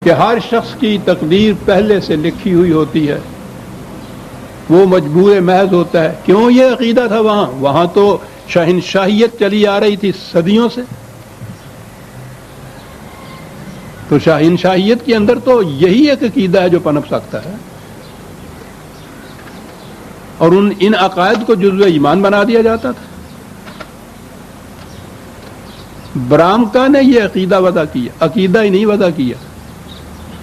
کہ ہر شخص کی تقدیر پہلے سے لکھی ہوئی ہوتی ہے، وہ مجبور محض ہوتا ہے. کیوں یہ عقیدہ تھا وہاں تو شہنشاہیت چلی آ رہی تھی صدیوں سے. تو شہنشاہیت کے اندر تو یہی ایک عقیدہ ہے جو پنپ سکتا ہے، اور ان عقائد کو جزو ایمان بنا دیا جاتا تھا. برامکا نے یہ عقیدہ وضع کیا، عقیدہ ہی نہیں وضع کیا.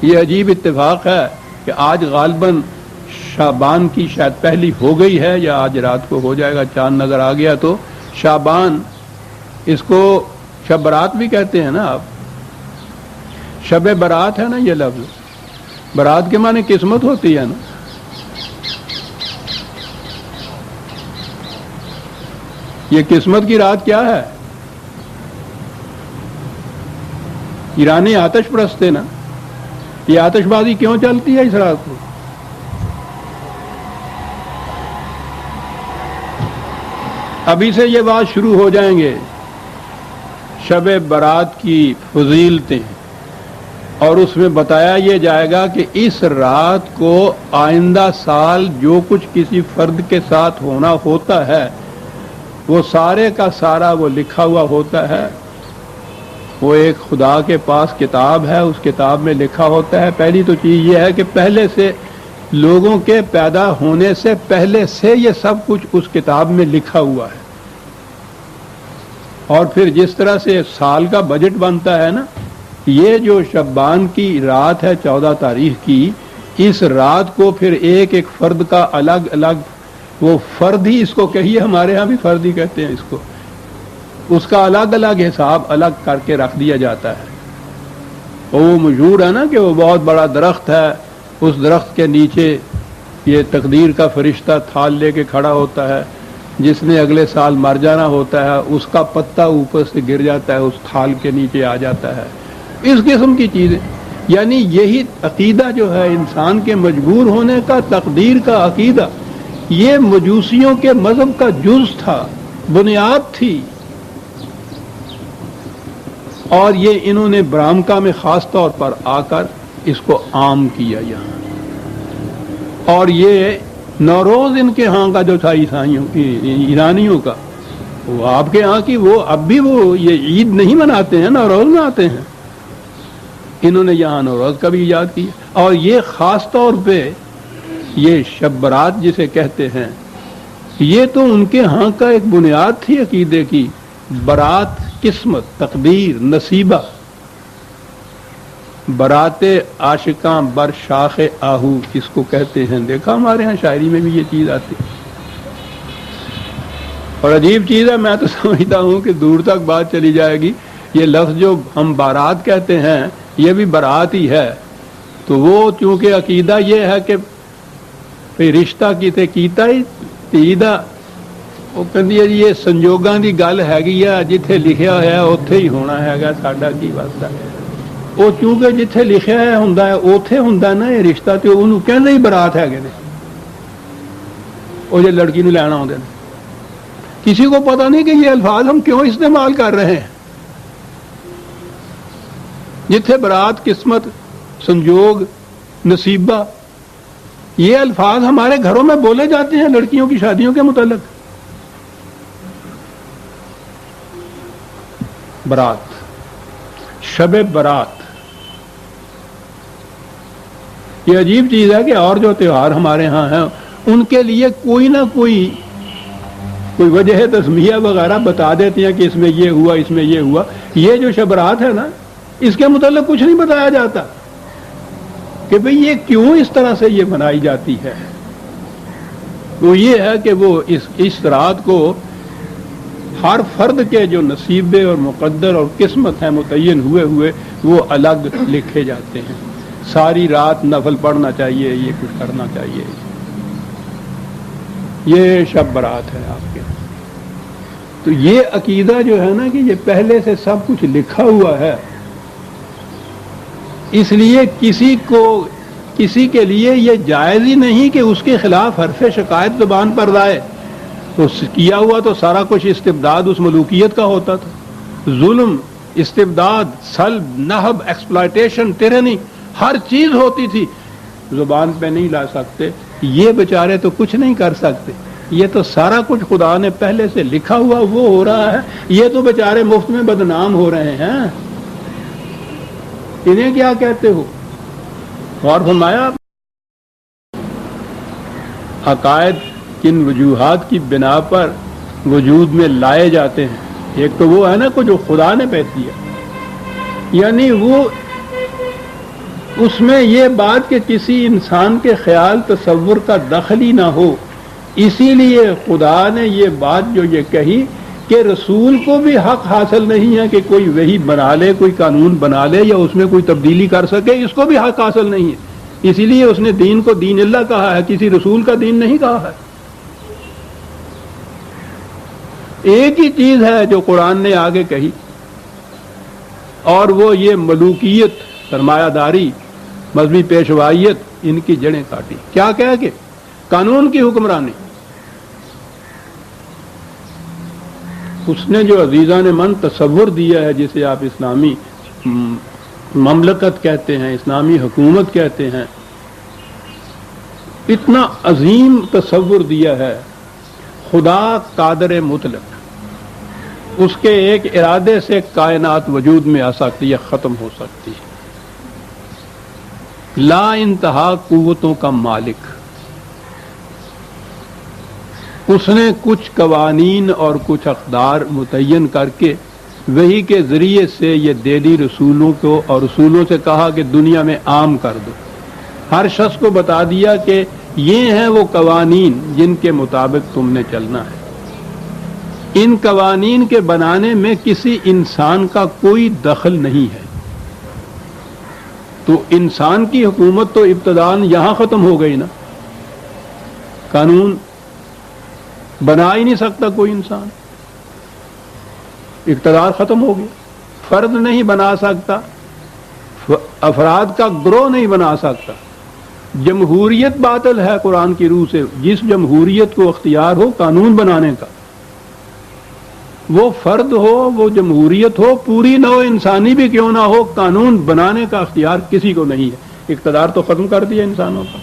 یہ عجیب اتفاق ہے کہ آج غالباً شعبان کی شاید پہلی ہو گئی ہے یا آج رات کو ہو جائے گا، چاند نظر آ گیا تو شعبان، اس کو شب برات بھی کہتے ہیں نا آپ. شب برات ہے نا یہ لفظ، برات کے معنی قسمت ہوتی ہے نا. یہ قسمت کی رات کیا ہے؟ ایرانی آتش پرست تھے نا. یہ آتش بازی کیوں چلتی ہے اس رات کو؟ ابھی سے یہ بات شروع ہو جائیں گے شب برات کی فضیلتیں، اور اس میں بتایا یہ جائے گا کہ اس رات کو آئندہ سال جو کچھ کسی فرد کے ساتھ ہونا ہوتا ہے وہ سارے کا سارا وہ لکھا ہوا ہوتا ہے. وہ ایک خدا کے پاس کتاب ہے، اس کتاب میں لکھا ہوتا ہے. پہلی تو چیز یہ ہے کہ پہلے سے لوگوں کے پیدا ہونے سے پہلے سے یہ سب کچھ اس کتاب میں لکھا ہوا ہے. اور پھر جس طرح سے سال کا بجٹ بنتا ہے نا، یہ جو شعبان کی رات ہے 14 تاریخ کی، اس رات کو پھر ایک ایک فرد کا الگ الگ، وہ فرد ہی اس کو کہیے، ہمارے ہاں بھی فرد ہی کہتے ہیں اس کو، اس کا الگ الگ حساب الگ کر کے رکھ دیا جاتا ہے. وہ مشہور ہے نا کہ وہ بہت بڑا درخت ہے، اس درخت کے نیچے یہ تقدیر کا فرشتہ تھال لے کے کھڑا ہوتا ہے. جس نے اگلے سال مر جانا ہوتا ہے اس کا پتا اوپر سے گر جاتا ہے، اس تھال کے نیچے آ جاتا ہے. اس قسم کی چیزیں، یعنی یہی عقیدہ جو ہے انسان کے مجبور ہونے کا، تقدیر کا عقیدہ، یہ مجوسیوں کے مذہب کا جز تھا، بنیاد تھی. اور یہ انہوں نے برامکا میں خاص طور پر آ کر اس کو عام کیا یہاں. اور یہ نوروز ان کے ہاں کا جو تھا عیسائیوں کی، ایرانیوں کا، وہ آپ کے ہاں کی، وہ اب بھی وہ یہ عید نہیں مناتے ہیں، نوروز مناتے ہیں. انہوں نے یہاں نوروز کا بھی ایجاد کیا. اور یہ خاص طور پہ یہ شب برات جسے کہتے ہیں، یہ تو ان کے ہاں کا ایک بنیاد تھی عقیدے کی. برات قسمت، تقدیر، نصیبہ. برات عاشقاں بر شاخ آہو اس کو کہتے ہیں. دیکھا ہمارے ہاں شاعری میں بھی یہ چیز آتی. اور عجیب چیز ہے، میں تو سمجھتا ہوں کہ دور تک بات چلی جائے گی. یہ لفظ جو ہم بارات کہتے ہیں یہ بھی برات ہی ہے. تو وہ چونکہ عقیدہ یہ ہے کہ رشتہ کیتے کیتا ہی تیدہ، وہ کہندی ہے یہ ਸੰਜੋਗਾਂ ਦੀ ਗੱਲ ਹੈਗੀ ਆ, ਜਿੱਥੇ ਲਿਖਿਆ ਹੋਇਆ ਉੱਥੇ ਹੀ ਹੋਣਾ ਹੈਗਾ, ਸਾਡਾ ਕੀ ਵਾਸਤਾ. ਉਹ ਚੂੰਕਿ ਜਿੱਥੇ ਲਿਖਿਆ ਹੈ ਹੁੰਦਾ ਹੈ ਉੱਥੇ ਹੁੰਦਾ ਨਾ ਇਹ ਰਿਸ਼ਤਾ, ਤੇ ਉਹਨੂੰ ਕਹਿੰਦੇ ਹੀ ਬਰਾਤ ਹੈਗੇ ਨੇ. ਉਹ ਜੇ ਲੜਕੀ ਨੂੰ ਲੈਣ ਆਉਂਦੇ ਨੇ, کسی کو پتہ نہیں کہ یہ الفاظ ہم کیوں استعمال کر رہے ہیں. جتھے برات، قسمت، سنجوگ، نصیبہ، یہ الفاظ ہمارے گھروں میں بولے جاتے ہیں لڑکیوں کی شادیوں کے متعلق. برات، شب برات، یہ عجیب چیز ہے کہ اور جو تہوار ہمارے ہاں ہیں ان کے لیے کوئی نہ کوئی وجہ تسمیہ وغیرہ بتا دیتے ہیں کہ اس میں یہ ہوا، اس میں یہ ہوا. یہ جو شب برات ہے نا، اس کے متعلق کچھ نہیں بتایا جاتا کہ بھئی یہ کیوں اس طرح سے یہ منائی جاتی ہے. وہ یہ ہے کہ وہ اس رات کو ہر فرد کے جو نصیبے اور مقدر اور قسمت ہیں متعین ہوئے وہ الگ لکھے جاتے ہیں. ساری رات نفل پڑھنا چاہیے، یہ کچھ کرنا چاہیے. یہ شب برات ہے آپ کے. تو یہ عقیدہ جو ہے نا کہ یہ پہلے سے سب کچھ لکھا ہوا ہے، اس لیے کسی کے لیے یہ جائز ہی نہیں کہ اس کے خلاف حرف شکایت زبان پر لائے. تو کیا ہوا تو سارا کچھ استبداد اس ملوکیت کا ہوتا تھا. ظلم، استبداد، سلب، نہب، ایکسپلائٹیشن، ٹیرنی، ہر چیز ہوتی تھی، زبان پہ نہیں لا سکتے، یہ بیچارے تو کچھ نہیں کر سکتے، یہ تو سارا کچھ خدا نے پہلے سے لکھا ہوا وہ ہو رہا ہے، یہ تو بیچارے مفت میں بدنام ہو رہے ہیں، انہیں کیا کہتے ہو؟ اور فرمایا عقائد کن وجوہات کی بنا پر وجود میں لائے جاتے ہیں، ایک تو وہ ہے نا کو جو خدا نے پیدا کیا، یعنی وہ اس میں یہ بات کہ کسی انسان کے خیال تصور کا دخل ہی نہ ہو، اسی لیے خدا نے یہ بات جو یہ کہی کہ رسول کو بھی حق حاصل نہیں ہے کہ کوئی وحی بنا لے، کوئی قانون بنا لے یا اس میں کوئی تبدیلی کر سکے، اس کو بھی حق حاصل نہیں ہے، اسی لیے اس نے دین کو دین اللہ کہا ہے، کسی رسول کا دین نہیں کہا ہے۔ ایک ہی چیز ہے جو قرآن نے آگے کہی، اور وہ یہ ملوکیت، سرمایہ داری، مذہبی پیشوائیت، ان کی جڑیں کاٹی۔ کیا کہہ کے؟ قانون کی حکمرانی۔ اس نے جو عزیزان من تصور دیا ہے، جسے آپ اسلامی مملکت کہتے ہیں، اسلامی حکومت کہتے ہیں، اتنا عظیم تصور دیا ہے۔ خدا قادر مطلق، اس کے ایک ارادے سے کائنات وجود میں آ سکتی ہے، ختم ہو سکتی ہے، لا انتہا قوتوں کا مالک۔ اس نے کچھ قوانین اور کچھ اقدار متعین کر کے وحی کے ذریعے سے یہ دے دی رسولوں کو، اور رسولوں سے کہا کہ دنیا میں عام کر دو، ہر شخص کو بتا دیا کہ یہ ہیں وہ قوانین جن کے مطابق تم نے چلنا ہے۔ ان قوانین کے بنانے میں کسی انسان کا کوئی دخل نہیں ہے۔ تو انسان کی حکومت تو ابتداءً یہاں ختم ہو گئی نا، قانون بنا ہی نہیں سکتا کوئی انسان، اقتدار ختم ہو گیا، فرد نہیں بنا سکتا، افراد کا گروہ نہیں بنا سکتا۔ جمہوریت باطل ہے قرآن کی روح سے، جس جمہوریت کو اختیار ہو قانون بنانے کا، وہ فرد ہو، وہ جمہوریت ہو، پوری نوع انسانی بھی کیوں نہ ہو، قانون بنانے کا اختیار کسی کو نہیں ہے۔ اقتدار تو ختم کر دیا انسانوں کا،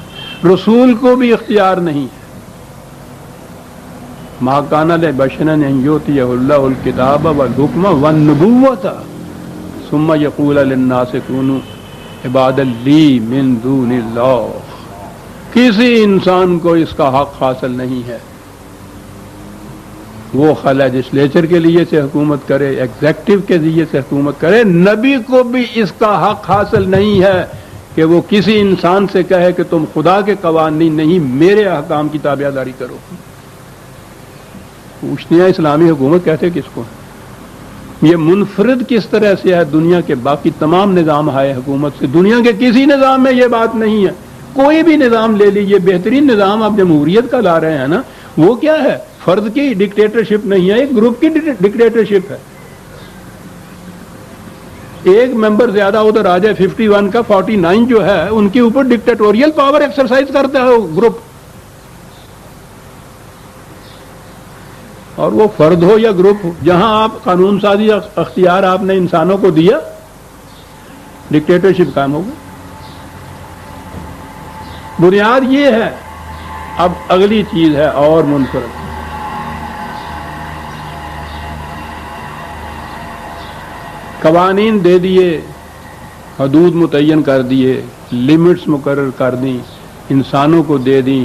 رسول کو بھی اختیار نہیں ہے۔ ما کان لبشر ان یؤتیہ اللہ الکتاب والحکم والنبوۃ ثم یقول للناس کونوا عبادا لی من دون اللہ۔ کسی انسان کو اس کا حق حاصل نہیں ہے، وہ لیجسلیچر کے لیے سے حکومت کرے، ایگزیکٹو کے ذریعے سے حکومت کرے، نبی کو بھی اس کا حق حاصل نہیں ہے کہ وہ کسی انسان سے کہے کہ تم خدا کے قوانین نہیں میرے احکام کی تابع داری کرو۔ پوچھتے ہیں اسلامی حکومت کہتے کس کو ہے؟ یہ منفرد کس طرح سے ہے دنیا کے باقی تمام نظام ہائے حکومت سے؟ دنیا کے کسی نظام میں یہ بات نہیں ہے۔ کوئی بھی نظام لے لیجیے، بہترین نظام آپ جمہوریت کا لا رہے ہیں نا، وہ کیا ہے؟ فرد کی ڈکٹیٹرشپ نہیں ہے، ایک گروپ کی ڈکٹیٹرشپ ہے۔ ایک ممبر زیادہ ادھر آ جائے، 51 کا 49 جو ہے ان کے اوپر ڈکٹیٹوریل پاور ایکسرسائز کرتا ہے وہ گروپ، اور وہ فرد ہو یا گروپ ہو، جہاں آپ قانون سازی اختیار آپ نے انسانوں کو دیا، ڈکٹیٹرشپ قائم ہوگی۔ بنیاد یہ ہے۔ اب اگلی چیز ہے اور منفرد، قوانین دے دیے، حدود متعین کر دیے، لمٹس مقرر کر دیں، انسانوں کو دے دیں،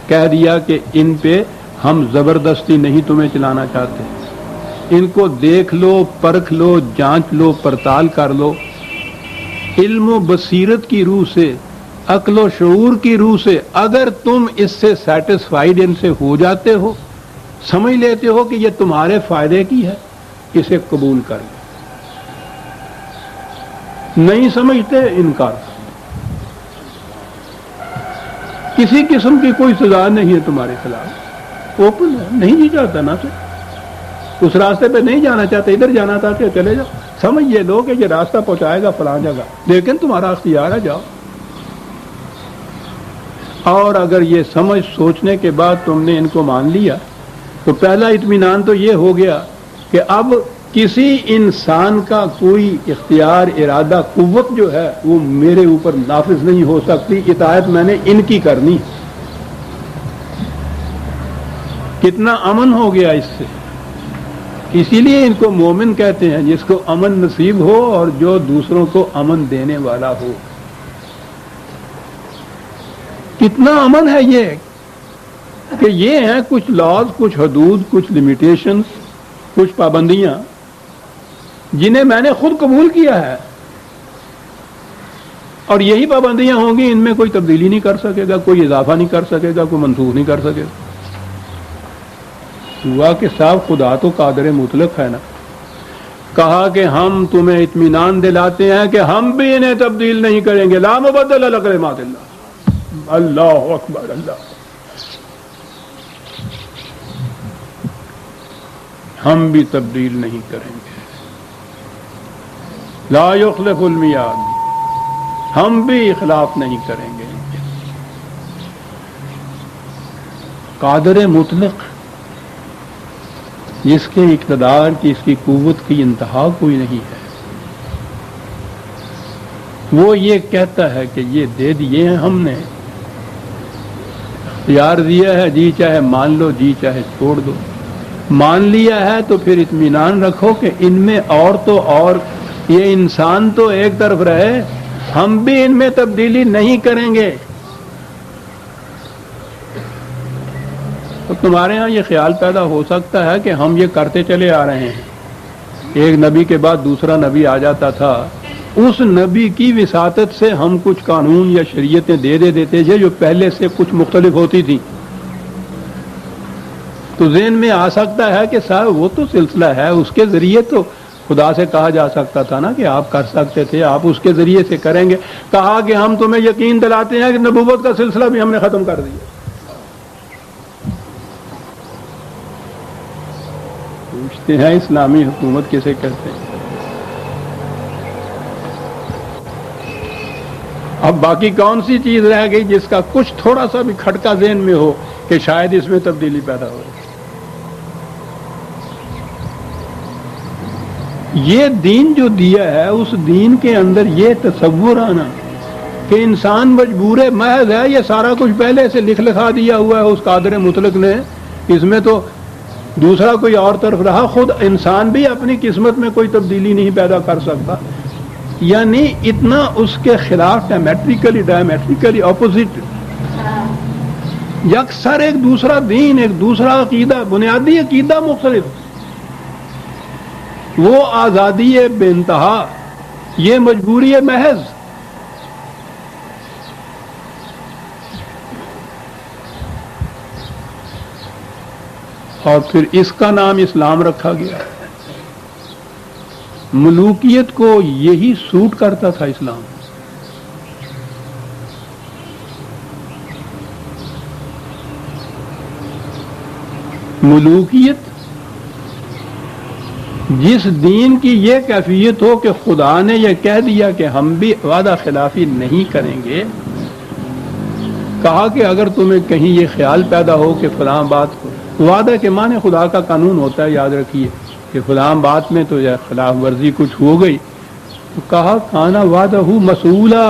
کہہ دیا کہ ان پہ ہم زبردستی نہیں تمہیں چلانا چاہتے، ان کو دیکھ لو، پرکھ لو، جانچ لو، پڑتال کر لو، علم و بصیرت کی روح سے، عقل و شعور کی روح سے اگر تم اس سے سیٹسفائیڈ ان سے ہو جاتے ہو، سمجھ لیتے ہو کہ یہ تمہارے فائدے کی ہے، اسے قبول کر لو، نہیں سمجھتے انکار۔ کسی قسم کی کوئی سزا نہیں ہے تمہارے خلاف، اوپن ہے، نہیں جی چاہتا نا تو اس راستے پہ نہیں جانا چاہتے، ادھر جانا چاہتے چلے جاؤ، سمجھ یہ لو کہ یہ راستہ پہنچائے گا فلاں جگہ، لیکن تمہارا اختیار ہے، جاؤ۔ اور اگر یہ سمجھ سوچنے کے بعد تم نے ان کو مان لیا تو پہلا اطمینان تو یہ ہو گیا کہ اب کسی انسان کا کوئی اختیار، ارادہ، قوت جو ہے وہ میرے اوپر نافذ نہیں ہو سکتی، اطاعت میں نے ان کی کرنی۔ کتنا امن ہو گیا اس سے۔ اسی لیے ان کو مومن کہتے ہیں، جس کو امن نصیب ہو اور جو دوسروں کو امن دینے والا ہو۔ کتنا امن ہے یہ کہ یہ ہیں کچھ لاز، کچھ حدود، کچھ لمیٹیشنز، کچھ پابندیاں جنہیں میں نے خود قبول کیا ہے، اور یہی پابندیاں ہوں گی، ان میں کوئی تبدیلی نہیں کر سکے گا، کوئی اضافہ نہیں کر سکے گا، کوئی منسوخ نہیں کر سکے گا۔ ہوا کہ صاحب خدا تو قادر مطلق ہے نا۔ کہا کہ ہم تمہیں اطمینان دلاتے ہیں کہ ہم بھی انہیں تبدیل نہیں کریں گے، لا مبدل لکلمات اللہ۔ اللہ اکبر، اللہ۔ ہم بھی تبدیل نہیں کریں گے، لا یخلف المیعاد، ہم بھی اخلاف نہیں کریں گے۔ قادر مطلق، جس کے اقتدار کی، اس کی قوت کی انتہا کوئی نہیں ہے، وہ یہ کہتا ہے کہ یہ دے دیے ہیں ہم نے، اختیار دیا ہے، جی چاہے مان لو، جی چاہے چھوڑ دو۔ مان لیا ہے تو پھر اطمینان رکھو کہ ان میں اور یہ انسان تو ایک طرف رہے، ہم بھی ان میں تبدیلی نہیں کریں گے۔ تو تمہارے ہاں یہ خیال پیدا ہو سکتا ہے کہ ہم یہ کرتے چلے آ رہے ہیں، ایک نبی کے بعد دوسرا نبی آ جاتا تھا، اس نبی کی وساطت سے ہم کچھ قانون یا شریعتیں دے دیتے تھے جو پہلے سے کچھ مختلف ہوتی تھی۔ تو ذہن میں آ سکتا ہے کہ صاحب وہ تو سلسلہ ہے، اس کے ذریعے تو خدا سے کہا جا سکتا تھا نا کہ آپ کر سکتے تھے، آپ اس کے ذریعے سے کریں گے۔ کہا کہ ہم تمہیں یقین دلاتے ہیں کہ نبوت کا سلسلہ بھی ہم نے ختم کر دیا۔ پوچھتے ہیں اسلامی حکومت کسے کہتے ہیں؟ اب باقی کون سی چیز رہ گئی جس کا کچھ تھوڑا سا بھی کھٹکا ذہن میں ہو کہ شاید اس میں تبدیلی پیدا ہو؟ یہ دین جو دیا ہے، اس دین کے اندر یہ تصور آنا کہ انسان مجبور محض ہے، یہ سارا کچھ پہلے سے لکھ لکھا دیا ہوا ہے اس قادر مطلق نے، اس میں تو دوسرا کوئی اور طرف رہا، خود انسان بھی اپنی قسمت میں کوئی تبدیلی نہیں پیدا کر سکتا، یعنی اتنا اس کے خلاف ڈائمیٹریکلی اپوزٹ، یکسر ایک دوسرا دین، ایک دوسرا عقیدہ، بنیادی عقیدہ مختلف، وہ آزادی بے انتہا، یہ مجبوری محض۔ اور پھر اس کا نام اسلام رکھا گیا۔ ملوکیت کو یہی سوٹ کرتا تھا اسلام۔ ملوکیت، جس دین کی یہ کیفیت ہو کہ خدا نے یہ کہہ دیا کہ ہم بھی وعدہ خلافی نہیں کریں گے، کہا کہ اگر تمہیں کہیں یہ خیال پیدا ہو کہ فلاں بات کو، وعدہ کے معنی خدا کا قانون ہوتا ہے، یاد رکھیے کہ فلاں بات میں تو یا خلاف ورزی کچھ ہو گئی، تو کہا کانا وعدہ مسئولا،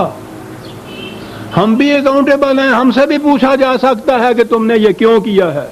ہم بھی اکاؤنٹیبل ہیں، ہم سے بھی پوچھا جا سکتا ہے کہ تم نے یہ کیوں کیا ہے۔